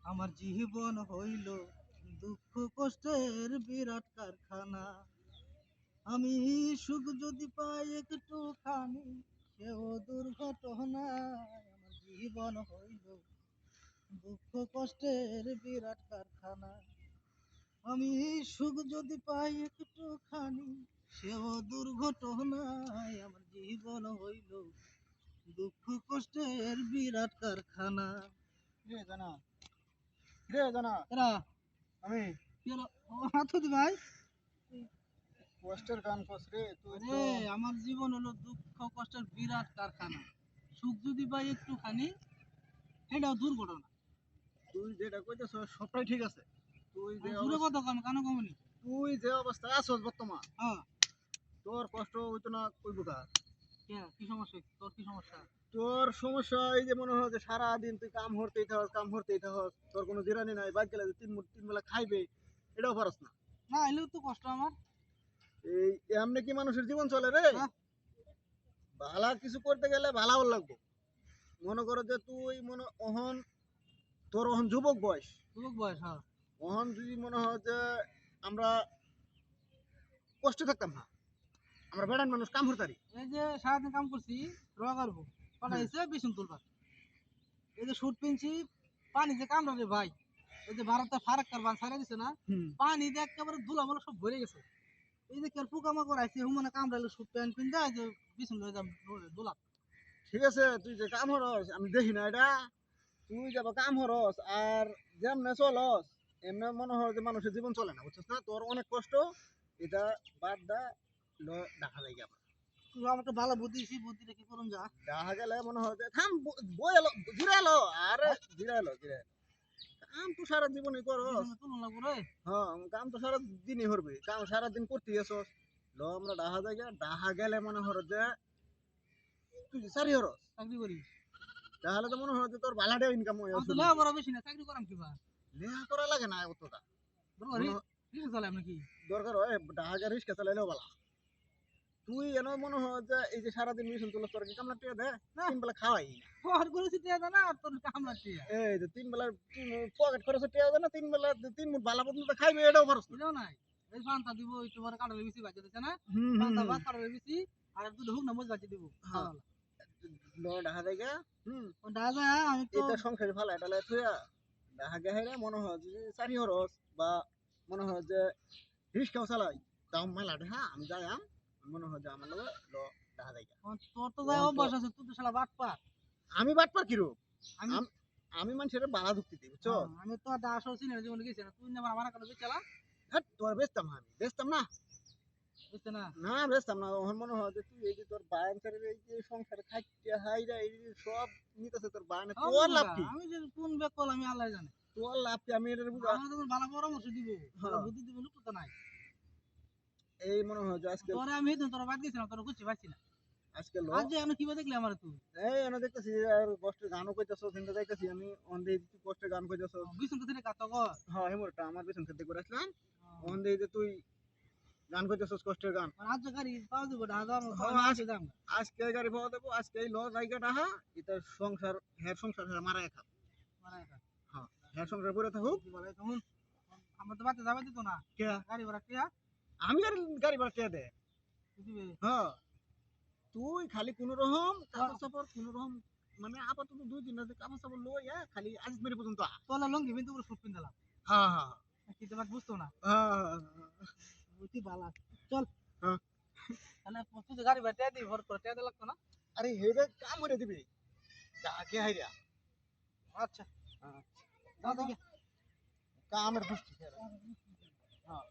আমার জীবন হইল দুঃখ কষ্টের বিরাট কারখানা। আমি সুখ যদি পাই একটুখানি, সেও দুর্ঘটনা। আমার জীবন হইল দুঃখ কষ্টের বিরাট কারখানা। আমি সুখ যদি পাই একটুখানি, সেও দুর্ঘটনায়। আমার জীবন হইল দুঃখ কষ্টের বিরাট কারখানা। রে জানা রে জানা এরা আমি কি হলো? ও, হাতুড়ি ভাই। কষ্টের গান কস রে তুই আরে তো। আমার জীবন হলো দুঃখ কষ্টের বিরাট কারখানা। সুখ যদি পাই একটুখানি, এটাও দুর্ঘটনা। তুই যেটা কইতেছ সবটাই ঠিক আছে। তুই যে জুড়ে কত কম কানো কমনি। তুই যে অবস্থায় আছস বর্তমান, হ্যাঁ, তোর কষ্ট হইতো না কইব কার? কি সমস্যা? তোর কি সমস্যা? তোর সমস্যা এই যে মনে হয় যে সারা দিন তুই কাম করতেই থাকস, তোর কোনো জিরানি নাই, বাদ গেলে যে তিন বেলা খাইবে এটাও পারস না। না এলেও তো কষ্ট আমার। এই এমনি কি মানুষের জীবন চলে রে? হ্যাঁ, ভালা কিছু করতে গেলে ভালাও লাগবে। মনে করো যে তুই তোর অহন যুবক বয়স, যুবক বয়স। হ্যাঁ, অহন যদি মনে হয় যে আমরা কষ্টে থাকতাম না, আমরা বেড়ান মানুষ কাম হরতারি। এই যে সারাদিন কাম করছি, রোয়া করবো, কটা হ্যাঁ। এসে বিছুন তুলবার। এই যে শুট পিনছি, পানি যে কামড়া রে ভাই, এই যে ভারতটা ফারাক কারবান ছাড়া দিছে না, হুম। পানি দিয়ে একেবারে ধুলা মলা সব ভরে গেছে। এই যে কেউ পোকামাকড় আছে, হুমানে কামড়াইলে শুট প্যান্ট পিন দেয় যে বিছুন লয়ে যাম ধুলা। ঠিক আছে, তুই যে কাম হরস আমি দেখি না এটা। তুই যাবা কাম হরস আর যেমনে চলস এমনি মনে হয় যে মানুষের জীবন চলে না, বুঝছিস না? তোর অনেক কষ্ট, এটা বাদ দা, দেখা যায় আবার। তুই আমাকে ভালো বুদ্ধি দিছি, বুদ্ধিটা কি করুন যা। দেখা গেলে মনে হয় যে থাম, বই এলো, জিরা এলো, আরে জিরা এলো, জিরা এলো। কাম তো সারা জীবনই করস। বিছুনে তুলন লাগবো রে। হ্যাঁ, কাম তো সারা দিনই করবি, কাম সারা দিন করতে আসস। আমরা ডাহা জায়গা ডাহা গেলে মনে হর যে তুই যে সারি হরস, চাকরি করি। তাহলে তো মনে হয় যে তোর ভালাটা ইনকাম হয়ে আমার তো আসবে। লেখাপড়া বেশি না, চাকরি করাম কিবা। লেহা করা লাগে না অতটা। দরকার রিক্সা চালাই নাকি? দরকার হয় ডাহা গা রিস্কা চালাইলেও ভালো। তুই এনে মনে হয় যে এই যে সারাদিন মিশন তুলস, তোর কি কামলা টিয়া দে? না, তিন বেলা খাওয়াই না। ফোন করেছি টিয়া দা না, আর তোর কামলা টিয়া। এই যে তিন বেলা পকেট খরচ টিয়া দে না, তিন বেলা তিন মুঠ বালা পর্যন্ত খাইবে এটাও পারস না। বুঝলেও নাই। এই পান্তা দিব, একটু পরে কাটালে বেশি বাজে দিচ্ছে না। হুম হুম পান্তা হুম। ভাত কাটালে বেশি, আর দুটো হুক না মোজ বাজে দিব। হ্যাঁ, ডাহা জায়গা। হুম। দাদা আমি তো এটা সংসারে ফালা এটা লাই থুয়া ডাহা গেহাইরা মনে হয় যে চারি হরস, বা মনে হয় যে রিস্কাও চালাই, দাম মেলা দেখা আমি যাই মনে হয় যে আমার লগে ডাহা জায়গা। তোর তো যাই অভ্যাস আছে, তুই তো শালা বাট পা। আমি বাটপার কিরো? আমি আমি মানুষের বালা যুক্তি দিই, বুঝছো? আমি তো দা আসল সিনিয়র জীবনে গেছি না, তুই না আমার কাছে বেচালা। হ্যাঁ, তোর বেচতাম না, আমি বেচতাম না। বুঝতে না। না বেচতাম না, ওর মনে হয় যে তুই এই যে তোর বায়ানচারের এই যে সংসারে খাইতে হাইরা এই যে সব নিতেছে তোর বায়ানে, তোর লাভ কি? আমি যে কোন বেকল আমি আল্লাহ জানে। তোর লাভ কি আমি এটার বুঝা। আমার তো ভালো পরামর্শ দিব, ভালো হ্যাঁ, বুদ্ধি দিব, লুক তো নাই। এই মনে হয় যে আজকে তোরে আমি হেদিন তোরা বাদ গেছিলাম, তোরা বুঝতে পারছি না। আজকে আজ যে আমি কিভাবে দেখলি আমার তুই এই এনে দেখতেছি আর কষ্টের গানও কইতেছো, কিন্তু দেখতেছি আমি অন্ধে তুই কষ্টের গান কইতেছো। বিছুন তো থেকে কাটা কর। হ্যাঁ, হেমরটা আমার পেছন খেতে করে আসলাম, অন্ধে যে তুই গান কইতেছস কষ্টের গান। আজ যে গাড়ি পাওয়া যাবে না, দাম হ্যাঁ, আছে দাম। আজকে গাড়ি পাওয়া দেবো, আজকে এই ল জায়গাটা হ্যাঁ, এটা সংসার, হ্যাঁ সংসার হ্যাঁ মারা খা। মানে হ্যাঁ, হ্যাঁ সংসার করে থাকুক। কি বলে তখন আমরা তো বাতে যাবে দিত না, কে? গাড়ি ভাড়া কে আমি গাড়ি ভাড়া কে দে? দিবে? হ্যাঁ, তুই খালি কোন রকম কাপড় চাপড় কোন রকম, মানে আপাতত 2 দিন আছে কাপড় চাপড় লই খালি আজমেরি পর্যন্ত আ। তোলা লঙ্গি বিন্দু করে শুট পিন দিলাম। হ্যাঁ হ্যাঁ কিন্তু বাট বুঝতো না। হ্যাঁ বুঝি বালা। চল হ্যাঁ। তাহলে তুই গাড়ি ভাড়া টিয়া দিবি, ভর করে টিয়া দিলাম না। আরে হেরে কাম করে দিবি, আগে হাইরা। আচ্ছা, হ্যাঁ, দাও দেখি। কামের বুঝছি। হ্যাঁ।